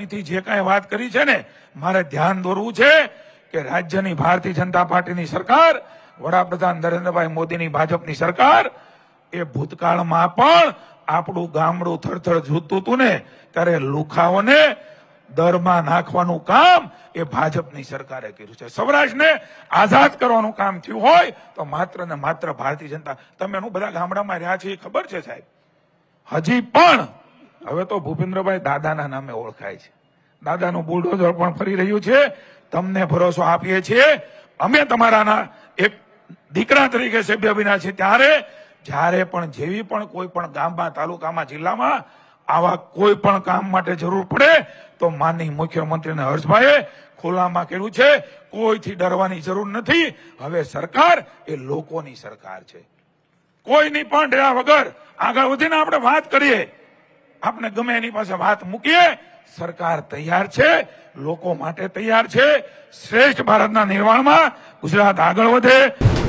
અહીંથી જે કાંઈ વાત કરી છે ને, મારે ધ્યાન દોરવું છે કે રાજ્યની ભારતીય જનતા પાર્ટીની સરકાર, વડાપ્રધાન નરેન્દ્રભાઈ મોદીની ભાજપની સરકાર, એ ભૂતકાળમાં પણ આપણું ગામડું થરથર ઝૂતું હતું ને ત્યારે લુખાઓને દરમાં નાખવાનું કામ એ ભાજપની સરકારે કર્યું છે. સૌરાષ્ટ્રને આઝાદ કરવાનું કામ થયું હોય તો માત્ર ને માત્ર ભારતીય જનતા. તમે એનું બધા ગામડામાં રહ્યા છે એ ખબર છે સાહેબ. હજી પણ હવે તો ભૂપેન્દ્રભાઈ દાદાના નામે ઓળખાય છે. દાદાનું બુલડોઝર પણ ફરી રહ્યું છે. તમને ભરોસો આપીએ છીએ, અમે તમારાના એક દીકરા તરીકે સભ્ય બન્યા છે ત્યારે જ્યારે પણ જેવી પણ કોઈ પણ ગામમાં, તાલુકામાં, જિલ્લામાં આવા કોઈ પણ કામ માટે જરૂર પડે તો માનનીય મુખ્યમંત્રીને હર્ષભાઈએ ખુલ્લામાં કર્યું છે. કોઈથી ડરવાની જરૂર નથી. હવે સરકાર એ લોકોની સરકાર છે. કોઈની પણ ડર્યા વગર આગળ વધીને આપણે વાત કરીએ, આપણે ગમે એની પાસે વાત મૂકીએ. સરકાર તૈયાર છે, લોકો માટે તૈયાર છે. શ્રેષ્ઠ ભારતના નિર્માણમાં ગુજરાત આગળ વધે.